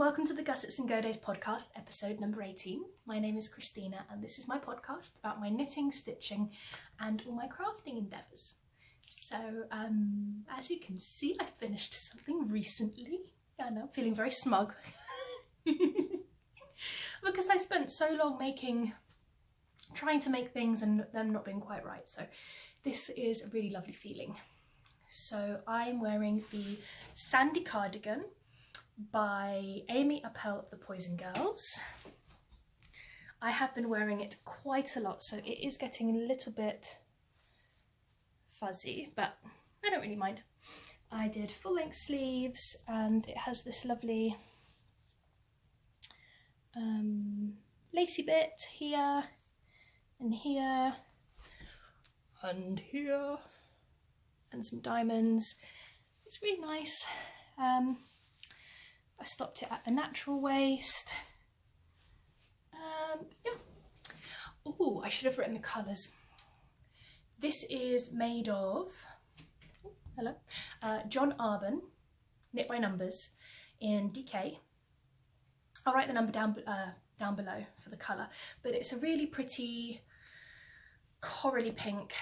Welcome to the Gussets and Go Days podcast, episode number 18. My name is Christina and this is my podcast about my knitting, stitching and all my crafting endeavours. So as you can see, I finished something recently. I know, I'm feeling very smug. Because I spent so long trying to make things and them not being quite right. So this is a really lovely feeling. So I'm wearing the Sandy Cardigan by Amy Appel of the Poison Grrls. I have been wearing it quite a lot, so it is getting a little bit fuzzy, but I don't really mind. I did full length sleeves and it has this lovely lacy bit here and here and here and some diamonds. It's really nice. I stopped it at the natural waist. Yeah. Oh, I should have written the colours. This is made of John Arbon, knit by numbers in DK. I'll write the number down below for the colour, but it's a really pretty corally pink.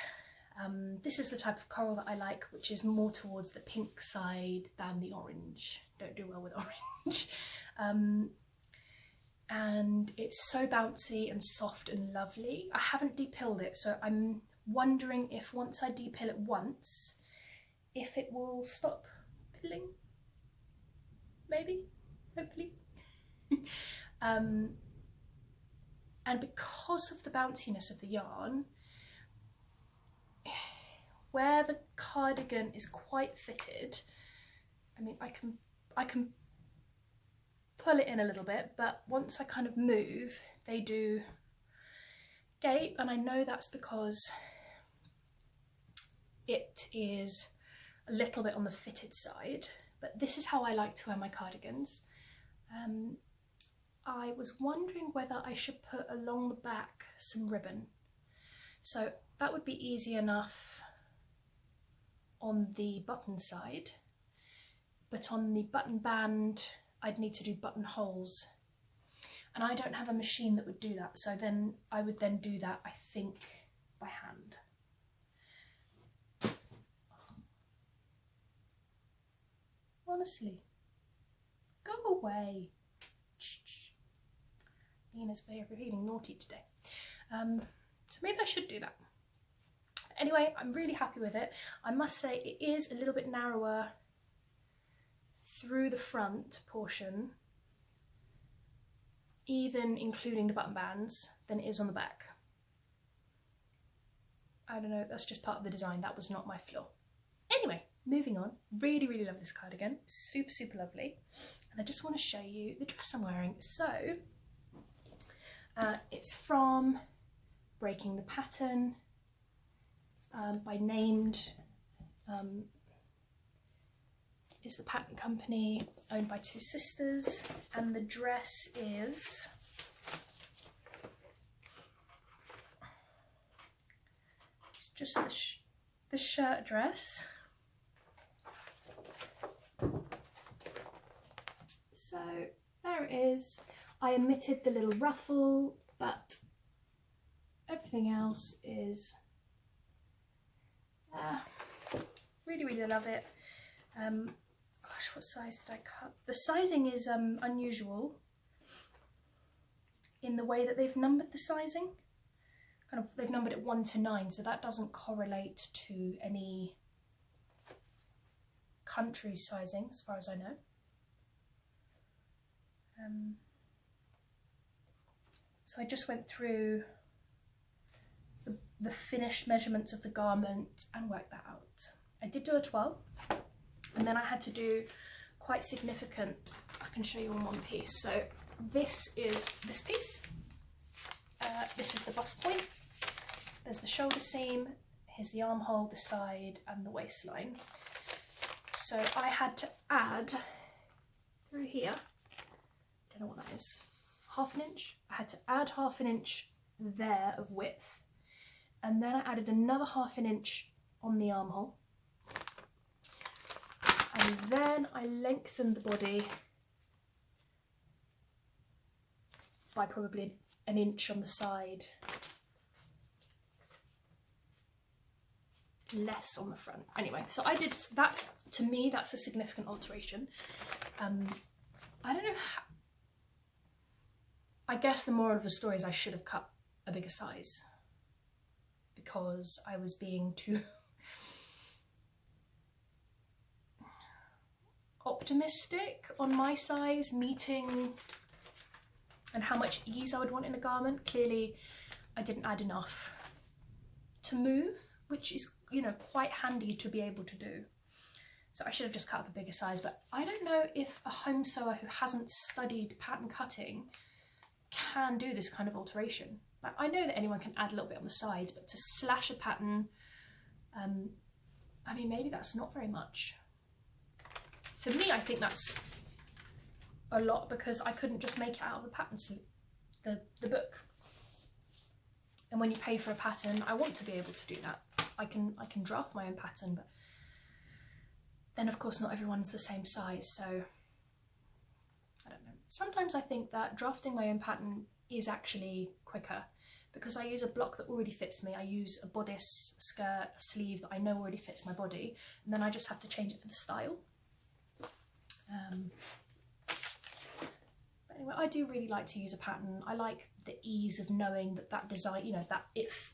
This is the type of coral that I like, which is more towards the pink side than the orange. Don't do well with orange. And it's so bouncy and soft and lovely. I haven't depilled it, so I'm wondering if once I depill it once, if it will stop pilling. Maybe, hopefully. And because of the bounciness of the yarn, where the cardigan is quite fitted, I mean, I can pull it in a little bit, but once I kind of move, they do gape, and I know that's because it is a little bit on the fitted side, but this is how I like to wear my cardigans. I was wondering whether I should put along the back some ribbon. So that would be easy enough on the button side, but on the button band I'd need to do buttonholes, and I don't have a machine that would do that, so then I would then do that, I think, by hand. Honestly, go away. Nina's feeling naughty today. So maybe I should do that. Anyway, I'm really happy with it. I must say it is a little bit narrower through the front portion, even including the button bands, than it is on the back. I don't know, that's just part of the design. That was not my flaw. Anyway, moving on. Really, really love this cardigan. Super, super lovely. And I just want to show you the dress I'm wearing. So, it's from Breaking the Pattern by Named. Is the pattern company owned by two sisters, and the dress is it's just the shirt dress. So there it is. I omitted the little ruffle, but everything else is really, really love it. Gosh, what size did I cut? The sizing is unusual in the way that they've numbered the sizing. They've numbered it 1 to 9, so that doesn't correlate to any country sizing, as far as I know. So I just went through the finished measurements of the garment and worked that out. I did do a 12. And then I had to do quite significant, I can show you on one piece. So this is this piece. This is the bust point. There's the shoulder seam. Here's the armhole, the side, and the waistline. So I had to add through here, don't know what that is, 1/2 inch. I had to add 1/2 inch there of width. And then I added another 1/2 inch on the armhole. And then I lengthened the body by probably an inch on the side, less on the front. Anyway, so I did, that's, to me, that's a significant alteration. I don't know how, I guess the moral of the story is I should have cut a bigger size because I was being too optimistic on my size meeting and how much ease I would want in a garment. Clearly I didn't add enough to move, which is, you know, quite handy to be able to do. So I should have just cut up a bigger size, but I don't know if a home sewer who hasn't studied pattern cutting can do this kind of alteration. Like, I know that anyone can add a little bit on the sides, but to slash a pattern, I mean, maybe that's not very much. For me, I think that's a lot because I couldn't just make it out of the pattern the book. And when you pay for a pattern, I want to be able to do that. I can draft my own pattern, but then of course not everyone's the same size, so I don't know. Sometimes I think that drafting my own pattern is actually quicker because I use a block that already fits me. I use a bodice, skirt, a sleeve that I know already fits my body, and then I just have to change it for the style. But anyway, I do really like to use a pattern. I like the ease of knowing that that design, you know, that if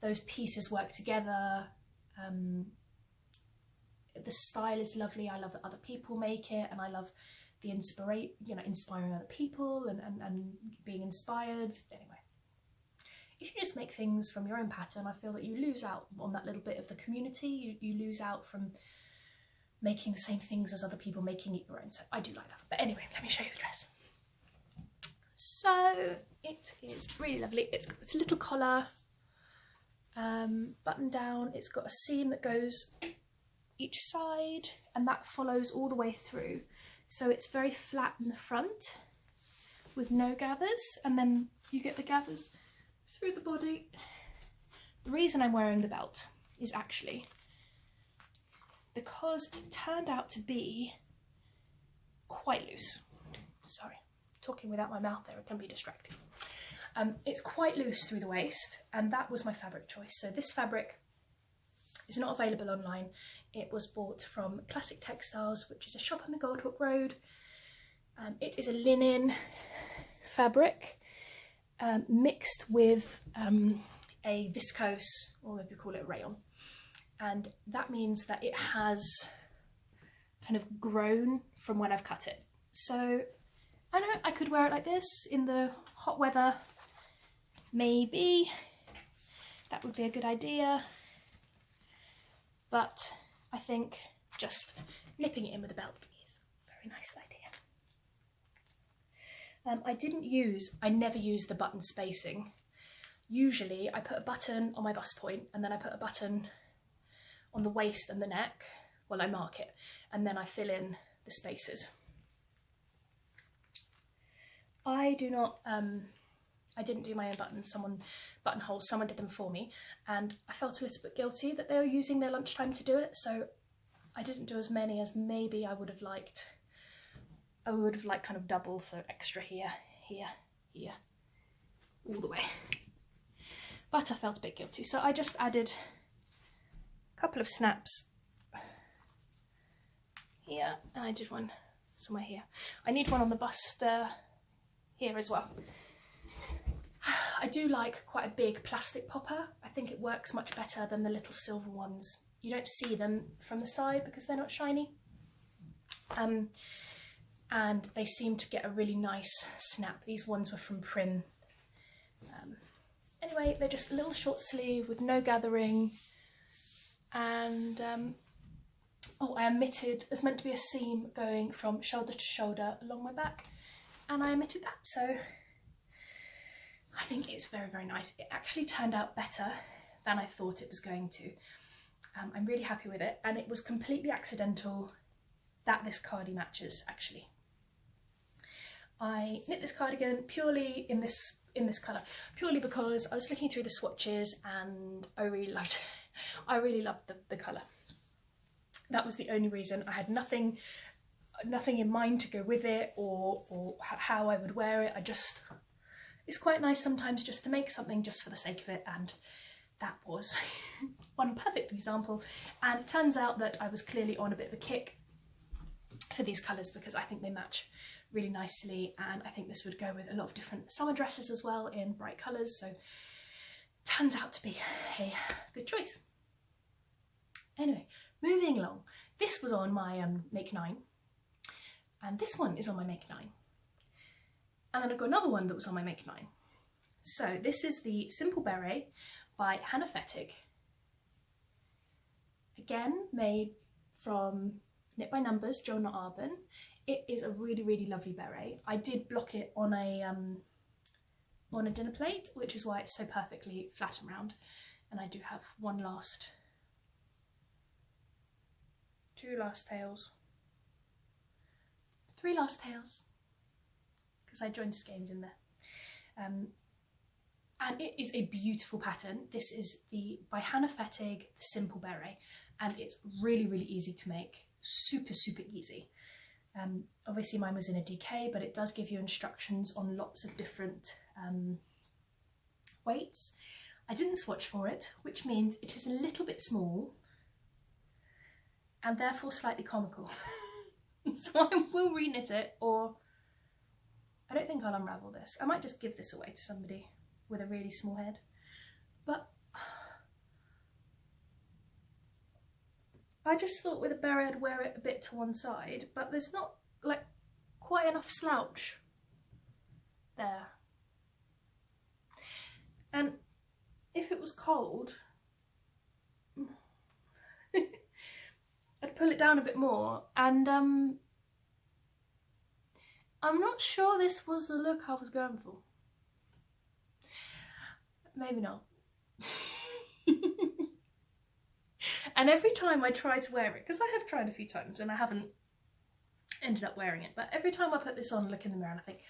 those pieces work together, the style is lovely. I love that other people make it, and I love the inspiring other people and being inspired. Anyway, if you just make things from your own pattern, I feel that you lose out on that little bit of the community. You lose out from making the same things as other people, making it your own. So I do like that. But anyway, let me show you the dress. So it is really lovely. It's got this little collar, button down. It's got a seam that goes each side, and that follows all the way through. So it's very flat in the front with no gathers, and then you get the gathers through the body. The reason I'm wearing the belt is actually because it turned out to be quite loose. Sorry, talking without my mouth there, it can be distracting. It's quite loose through the waist, and that was my fabric choice. So this fabric is not available online. It was bought from Classic Textiles, which is a shop on the Goldhalk Road. It is a linen fabric mixed with a viscose, or maybe call it rayon. And that means that it has kind of grown from when I've cut it. So I know I could wear it like this in the hot weather. Maybe that would be a good idea. But I think just nipping it in with a belt is a very nice idea. I never use the button spacing. Usually I put a button on my bust point, and then I put a button on the waist and the neck. Well, I mark it, and then I fill in the spaces. I didn't do my own buttons, buttonholes, someone did them for me, and I felt a little bit guilty that they were using their lunchtime to do it, so I didn't do as many as maybe I would have liked. I would have liked kind of double, so extra here, here, here, all the way. But I felt a bit guilty, so I just added a couple of snaps here, and I did one somewhere here. I need one on the bust here as well. I do like quite a big plastic popper. I think it works much better than the little silver ones. You don't see them from the side because they're not shiny. And they seem to get a really nice snap. These ones were from Prim. Anyway, they're just a little short sleeve with no gathering. And oh, I omitted, there's meant to be a seam going from shoulder to shoulder along my back, and I omitted that. So I think it's very, very nice. It actually turned out better than I thought it was going to. I'm really happy with it, and it was completely accidental that this cardi matches, actually. I knit this cardigan purely in this colour, purely because I was looking through the swatches and I really loved the colour. That was the only reason. I had nothing in mind to go with it or how I would wear it. I just it's quite nice sometimes just to make something just for the sake of it, and that was one perfect example. And it turns out that I was clearly on a bit of a kick for these colours because I think they match really nicely, and I think this would go with a lot of different summer dresses as well in bright colours, so turns out to be a good choice. Anyway, moving along, this was on my Make 9, and this one is on my Make 9, and then I've got another one that was on my Make 9. So this is the Simple Beret by Hannah Fettig, again made from Knit by Numbers, John Arbon. It is a really, really lovely beret. I did block it on a dinner plate, which is why it's so perfectly flat and round. And I do have two last tails, 3 last tails, because I joined skeins in there. And it is a beautiful pattern. This is by Hannah Fettig, the Simple Beret, and it's really, really easy to make. Super, super easy. Obviously mine was in a DK, but it does give you instructions on lots of different weights. I didn't swatch for it, which means it is a little bit small and therefore slightly comical. So I will reknit it, or I don't think I'll unravel this. I might just give this away to somebody with a really small head. But I just thought with a beret I'd wear it a bit to one side, but there's not like quite enough slouch there. And if it was cold, I'd pull it down a bit more, and I'm not sure this was the look I was going for. Maybe not. And every time I try to wear it, because I have tried a few times and I haven't ended up wearing it, but every time I put this on and look in the mirror and I think,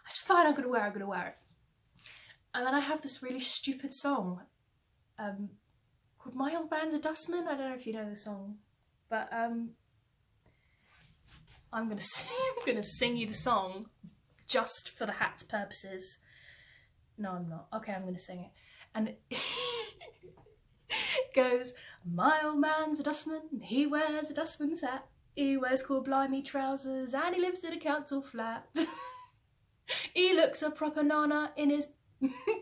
it's fine, I'm gonna wear it. And then I have this really stupid song called My Old Man's a Dustman. I don't know if you know the song, but I'm gonna sing you the song just for the hat's purposes. No, I'm not. Okay, I'm gonna sing it. And it goes, my old man's a dustman, he wears a dustman's hat, he wears cool blimey trousers and he lives in a council flat. He looks a proper nana in his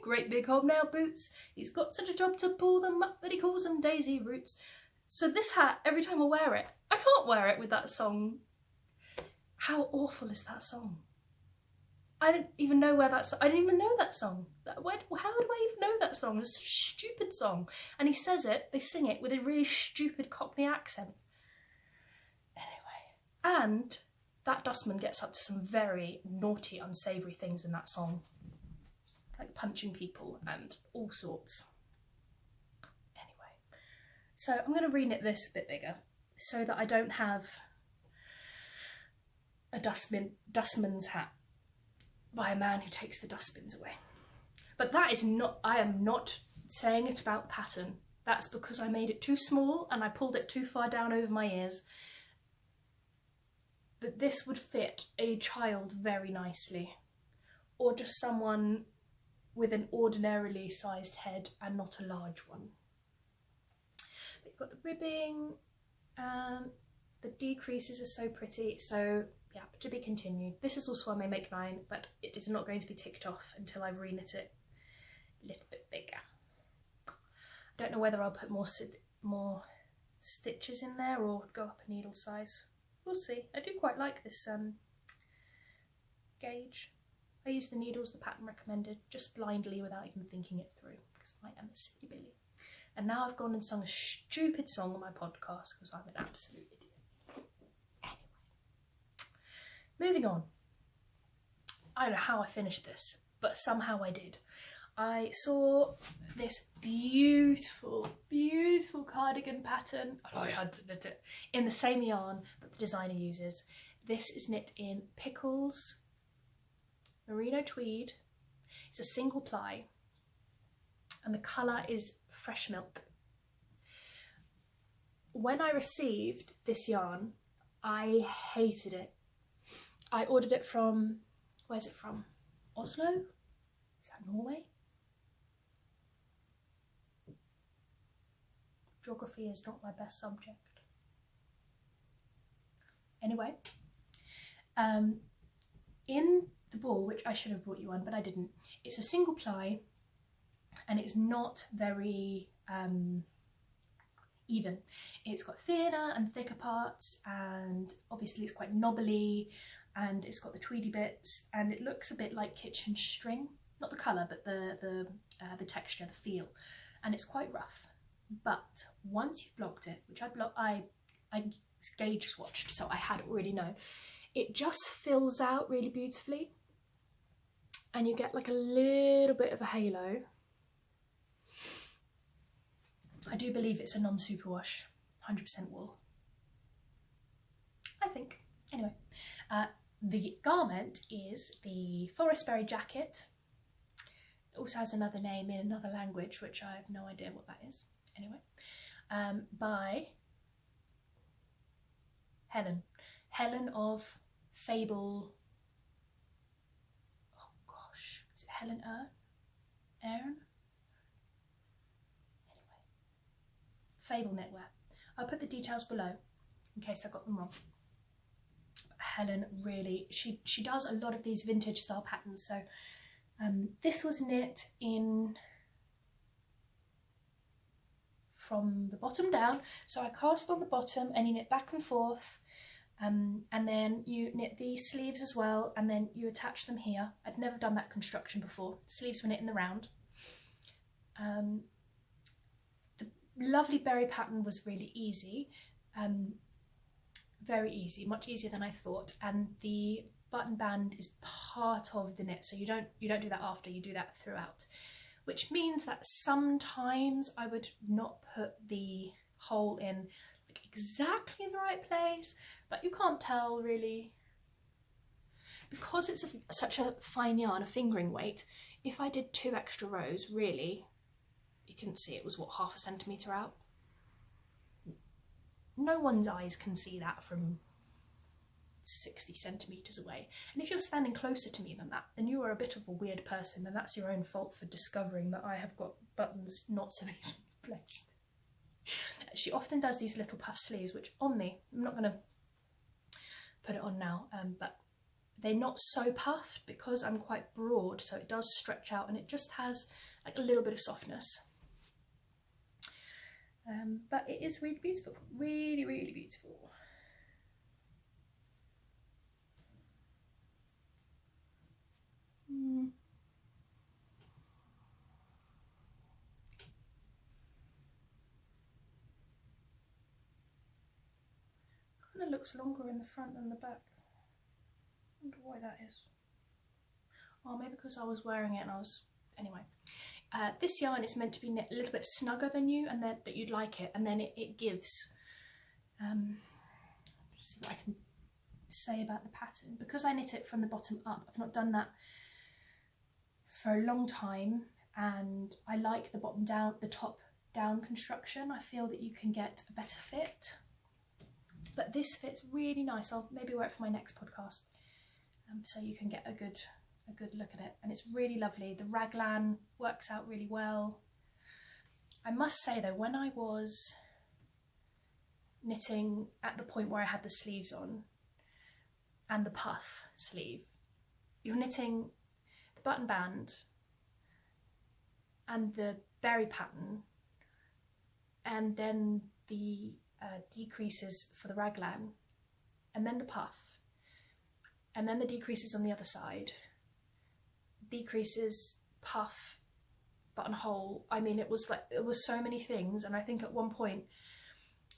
great big hobnail boots, he's got such a job to pull them up that he calls them daisy roots. So this hat, every time I wear it, I can't wear it with that song. How awful is that song? I don't even know where that's. I didn't even know that song. How do I even know that song? It's a stupid song. And he says it, they sing it with a really stupid Cockney accent. Anyway, and that dustman gets up to some very naughty, unsavoury things in that song. Like punching people and all sorts. Anyway, so I'm going to reknit this a bit bigger so that I don't have a dustman's hat by a man who takes the dustbins away. But that is not, I am not saying it about pattern. That's because I made it too small and I pulled it too far down over my ears. But this would fit a child very nicely, or just someone with an ordinarily sized head and not a large one. But you've got the ribbing, and the decreases are so pretty. So yeah, to be continued. This is also on my Make 9, but it is not going to be ticked off until I've reknit it a little bit bigger. I don't know whether I'll put more stitches in there or go up a needle size. We'll see. I do quite like this gauge. I use the needles the pattern recommended, just blindly without even thinking it through, because I am a silly Billy. And now I've gone and sung a stupid song on my podcast because I'm an absolute idiot. Moving on. I don't know how I finished this, but somehow I did. I saw this beautiful, beautiful cardigan pattern, and I had to knit it in the same yarn that the designer uses. This is knit in Pickles merino tweed. It's a single ply, and the colour is fresh milk. When I received this yarn, I hated it. I ordered it from, where's it from? Oslo? Is that Norway? Geography is not my best subject. Anyway, in the ball, which I should have brought you one, but I didn't, it's a single ply and it's not very even. It's got thinner and thicker parts, and obviously it's quite knobbly, and it's got the tweedy bits, and it looks a bit like kitchen string. Not the colour, but the texture, the feel, and it's quite rough. But once you've blocked it, which I gauge swatched, so I had already know, it just fills out really beautifully, and you get like a little bit of a halo. I do believe it's a non-superwash, 100% wool, I think. Anyway, the garment is the Forest Berry jacket. It also has another name in another language, which I have no idea what that is. Anyway, by Helen of Fable. Oh gosh, is it Helen Earn? Anyway, Fable knitwear. I'll put the details below in case I got them wrong. Helen really, she does a lot of these vintage style patterns. So this was knit in from the bottom down, so I cast on the bottom and you knit back and forth, and then you knit the sleeves as well, and then you attach them here. I'd never done that construction before. Sleeves were knit in the round. The lovely berry pattern was really easy, very easy, much easier than I thought, and the button band is part of the knit, so you don't do that after, you do that throughout. Which means that sometimes I would not put the hole in like exactly the right place, but you can't tell really. Because it's such a fine yarn, a fingering weight, if I did 2 extra rows, really, you couldn't see it was, what, ½ centimetre out? No one's eyes can see that from 60 centimetres away, and if you're standing closer to me than that, then you are a bit of a weird person, and that's your own fault for discovering that I have got buttons not sufficiently placed. She often does these little puff sleeves, which on me, I'm not going to put it on now, but they're not so puffed because I'm quite broad, so it does stretch out and it just has like a little bit of softness. But it is really beautiful, really, really beautiful. Kind of looks longer in the front than the back. I wonder why that is. Oh, maybe because I was wearing it and I was... Anyway, this yarn is meant to be knit a little bit snugger than you, and then that you'd like it, and then it gives. Just see what I can say about the pattern. Because I knit it from the bottom up, I've not done that for a long time, and I like the bottom down, the top down construction. I feel that you can get a better fit, but this fits really nice. I'll maybe wear it for my next podcast, so you can get a good look at it, and it's really lovely. The raglan works out really well. I must say though, when I was knitting at the point where I had the sleeves on and the puff sleeve, you're knitting the button band and the berry pattern, and then the decreases for the raglan, and then the puff, and then the decreases on the other side, decreases, puff, buttonhole. I mean, it was like, it was so many things, and I think at one point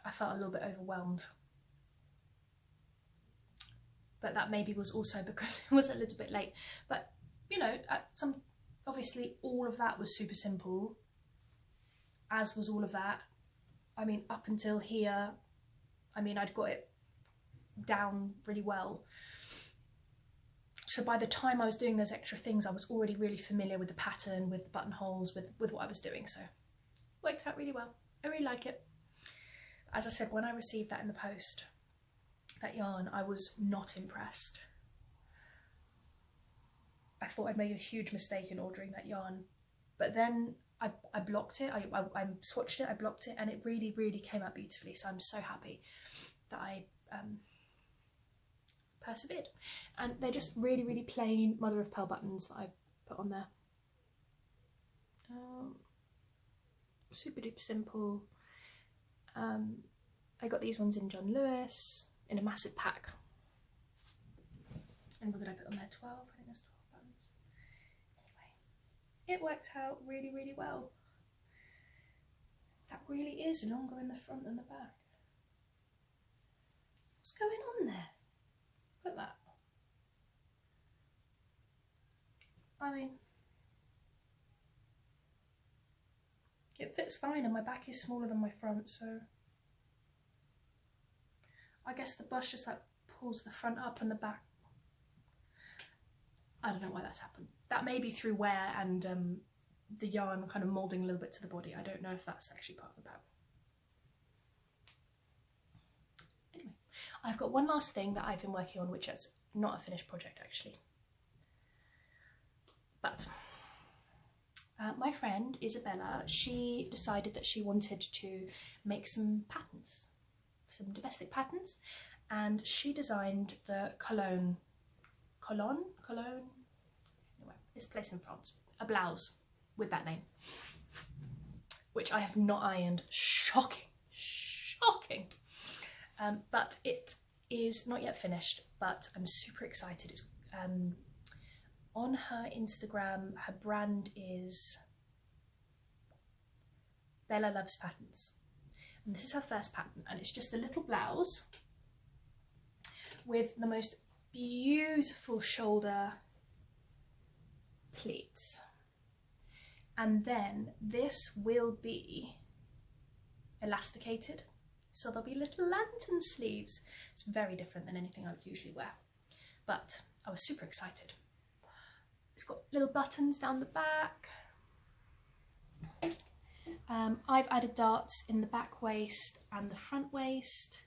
I felt a little bit overwhelmed. But that maybe was also because it was a little bit late. But you know, obviously all of that was super simple, as was all of that. I mean, up until here, I mean, I'd got it down really well. So by the time I was doing those extra things, I was already really familiar with the pattern, with the buttonholes, with what I was doing. So worked out really well. I really like it. As I said, when I received that in the post, that yarn, I was not impressed. I thought I'd made a huge mistake in ordering that yarn, but then I blocked it. I swatched it, I blocked it, and it really, really came out beautifully. So I'm so happy that I persevered. And they're just really, really plain mother of pearl buttons that I put on there. Super duper simple. I got these ones in John Lewis in a massive pack. And what did I put on there? 12? I think there's 12 buttons. Anyway, it worked out really, really well. That really is longer in the front than the back. What's going on there? Look at that. I mean, it fits fine and my back is smaller than my front, so I guess the bust just like pulls the front up and the back. I don't know why that's happened. That may be through wear and the yarn kind of moulding a little bit to the body. I don't know if that's actually part of the pattern. Anyway, I've got one last thing that I've been working on, which is not a finished project actually. But my friend Isabella, she decided that she wanted to make some patterns, some domestic patterns, and she designed the cologne, anyway, it's a place in France, a blouse with that name, which I have not ironed. Shocking. But it is not yet finished, but I'm super excited. It's on her Instagram, her brand is Bella Loves Patterns, and this is her first pattern, and it's just a little blouse with the most beautiful shoulder pleats, and then this will be elasticated, so there'll be little lantern sleeves. It's very different than anything I would usually wear, but I was super excited. It's got little buttons down the back. I've added darts in the back waist and the front waist,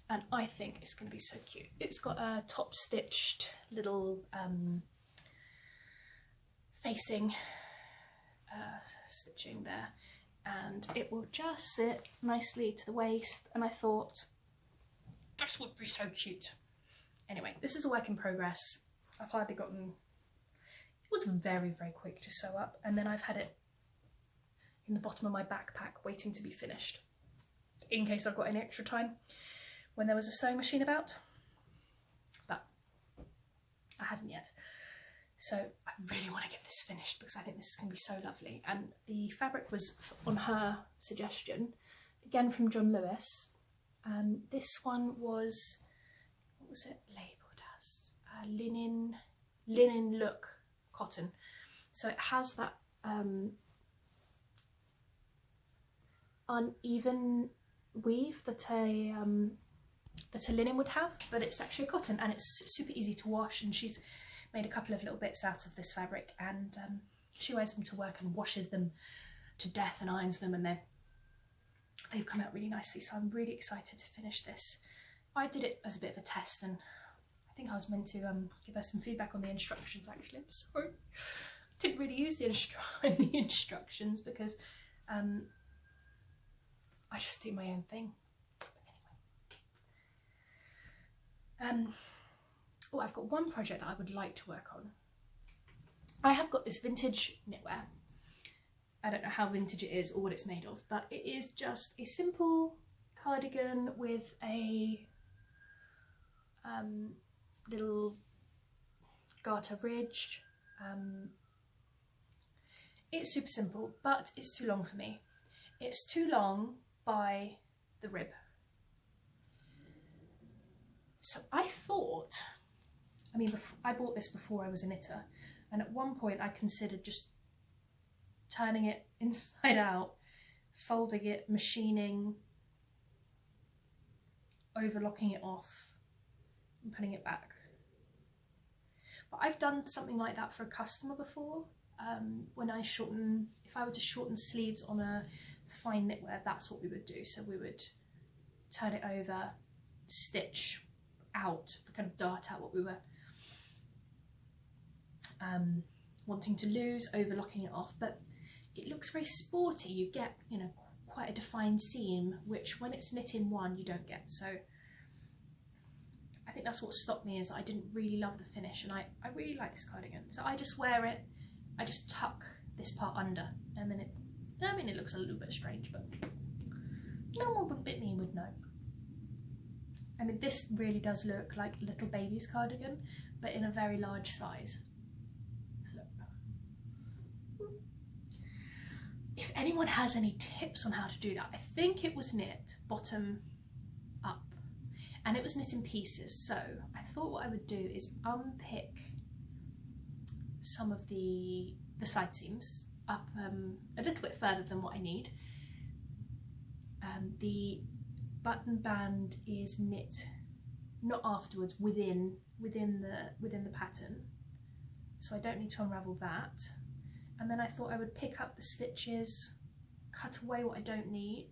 and I think it's going to be so cute. It's got a top stitched little facing stitching there, and it will just sit nicely to the waist, and I thought this would be so cute. Anyway, this is a work in progress. I've hardly gotten, it was very, very quick to sew up, and then I've had it in the bottom of my backpack waiting to be finished in case I've got any extra time when there was a sewing machine about, but I haven't yet. So I really want to get this finished because I think this is going to be so lovely. And the fabric was on her suggestion, again from John Lewis. This one was, what was it labelled as? Linen look cotton. So it has that uneven weave that a linen would have, but it's actually a cotton, and it's super easy to wash, and she's made a couple of little bits out of this fabric, and she wears them to work and washes them to death and irons them, and they've come out really nicely. So I'm really excited to finish this. I did it as a bit of a test, and I think I was meant to give her some feedback on the instructions actually. I'm sorry, I didn't really use the instructions because I just do my own thing. Anyway. Oh, I've got one project that I would like to work on. I have got this vintage knitwear. I don't know how vintage it is or what it's made of, but it is just a simple cardigan with a little garter ridge. It's super simple, but it's too long for me. It's too long by the rib. So I thought, I mean, I bought this before I was a knitter, and at one point I considered just turning it inside out, folding it, machining, overlocking it off and putting it back. But I've done something like that for a customer before. When I shorten, if I were to shorten sleeves on a fine knitwear, that's what we would do. So we would turn it over, stitch out, kind of dart out what we were wanting to lose, overlocking it off, but it looks very sporty. You get, you know, quite a defined seam, which when it's knit in one you don't get. So I think that's what stopped me, is I didn't really love the finish, and I really like this cardigan. So I just wear it, I just tuck this part under, and then it looks a little bit strange, but no one would bit me would know. I mean, this really does look like a little baby's cardigan, but in a very large size. So, if anyone has any tips on how to do that, I think it was knit bottom up, and it was knit in pieces. So I thought what I would do is unpick some of the side seams up a little bit further than what I need. The button band is knit not afterwards, within the pattern, so I don't need to unravel that. And then I thought I would pick up the stitches, cut away what I don't need,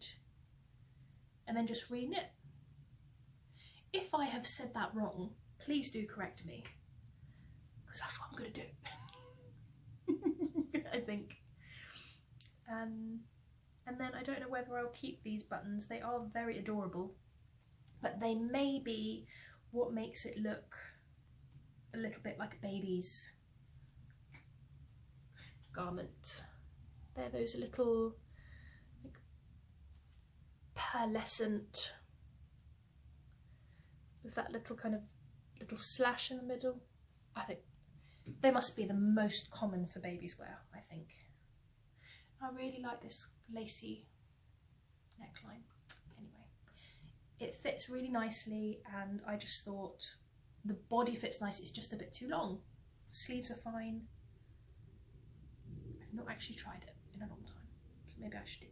and then just re-knit. If I have said that wrong, please do correct me, because that's what I'm going to do. I think. And then I don't know whether I'll keep these buttons. They are very adorable, but they may be what makes it look a little bit like a baby's garment. They're those little like pearlescent with that little kind of little slash in the middle. I think they must be the most common for babies wear, I think. I really like this lacy neckline. Anyway, it fits really nicely, and I just thought the body fits nice, it's just a bit too long. Sleeves are fine. I've not actually tried it in a long time, so maybe I should do.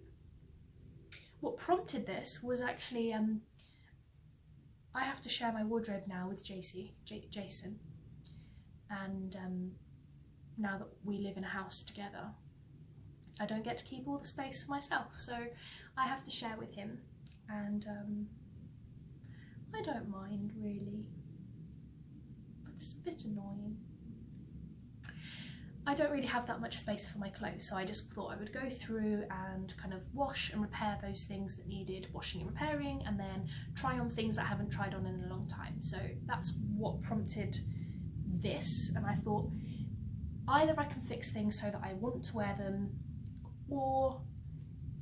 What prompted this was actually, I have to share my wardrobe now with Jason, and now that we live in a house together, I don't get to keep all the space for myself, so I have to share with him, and I don't mind really, but it's a bit annoying. I don't really have that much space for my clothes, so I just thought I would go through and kind of wash and repair those things that needed washing and repairing, and then try on things I haven't tried on in a long time. So that's what prompted this, and I thought either I can fix things so that I want to wear them, or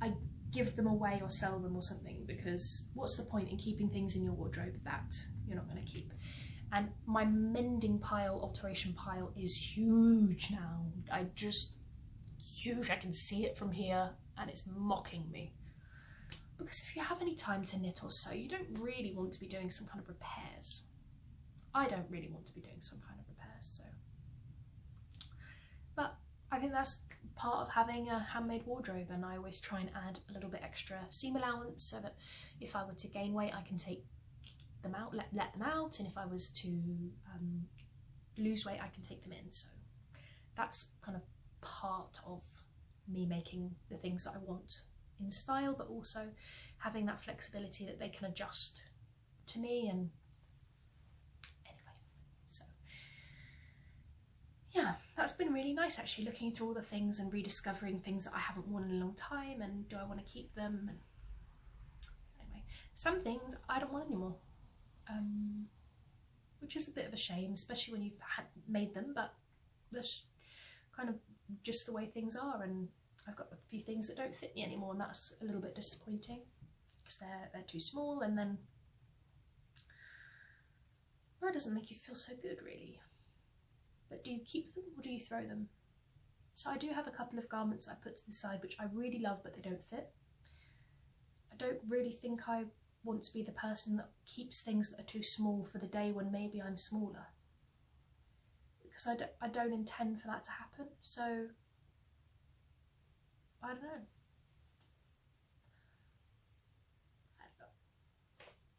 I give them away or sell them or something, because what's the point in keeping things in your wardrobe that you're not going to keep? And my mending pile, alteration pile is huge now. Huge. I can see it from here, and it's mocking me. Because if you have any time to knit or sew, you don't really want to be doing some kind of repairs. I don't really want to be doing some kind of repairs, so. But I think that's part of having a handmade wardrobe, and I always try and add a little bit extra seam allowance so that if I were to gain weight, I can take them out, let them out, and if I was to lose weight, I can take them in. So that's kind of part of me making the things that I want in style, but also having that flexibility that they can adjust to me. And anyway, so yeah, that's been really nice actually, looking through all the things and rediscovering things that I haven't worn in a long time, and do I want to keep them? And anyway, some things I don't want anymore, which is a bit of a shame, especially when you've made them, but that's kind of just the way things are, and I've got a few things that don't fit me anymore, and that's a little bit disappointing because they're too small, and then well, it doesn't make you feel so good really. But do you keep them or do you throw them? So I do have a couple of garments I put to the side which I really love, but they don't fit. I don't really think I want to be the person that keeps things that are too small for the day when maybe I'm smaller, because I don't intend for that to happen. So I don't know.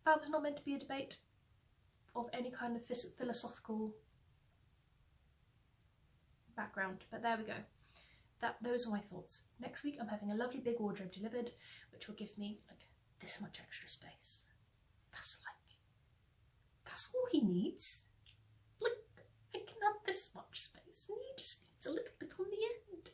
That was not meant to be a debate of any kind of philosophical background, but there we go. Those are my thoughts. Next week I'm having a lovely big wardrobe delivered, which will give me like this much extra space. That's all he needs. Like, I can even have this much space, and he just needs a little bit on the end.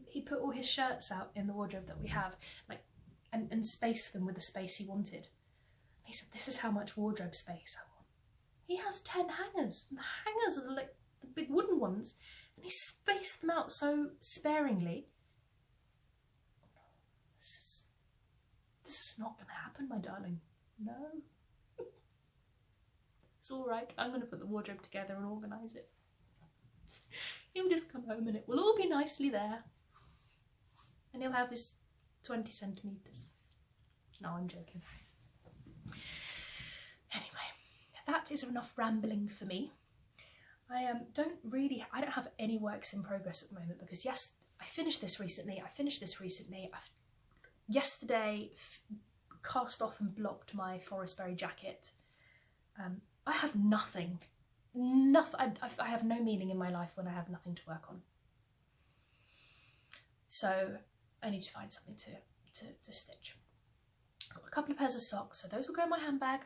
He put all his shirts out in the wardrobe that we have, like, and spaced them with the space he wanted. He said, this is how much wardrobe space I want. He has 10 hangers, and the hangers are like the big wooden ones, and he spaced them out so sparingly. This is not going to happen, my darling. No. It's all right. I'm going to put the wardrobe together and organise it. He'll just come home and it will all be nicely there. And he'll have his 20 centimetres. No, I'm joking. Anyway, that is enough rambling for me. I don't have any works in progress at the moment because yes, I finished this recently. Yesterday cast off and blocked my forest berry jacket. I have nothing. I have no meaning in my life when I have nothing to work on. So I need to find something to stitch. I've got a couple of pairs of socks, so those will go in my handbag.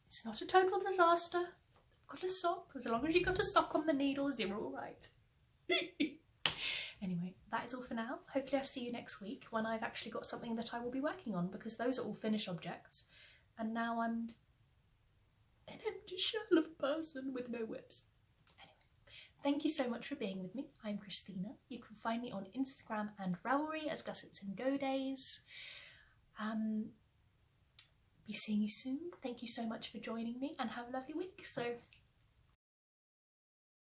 It's not a total disaster. I've got a sock. As long as you got a sock on the needles, you're all right. Anyway, that is all for now. Hopefully I'll see you next week when I've actually got something that I will be working on, because those are all finished objects. And now I'm an empty shell of a person with no whips. Anyway, thank you so much for being with me. I'm Christina. You can find me on Instagram and Ravelry as Gussets and Go Days. Be seeing you soon. Thank you so much for joining me and have a lovely week. So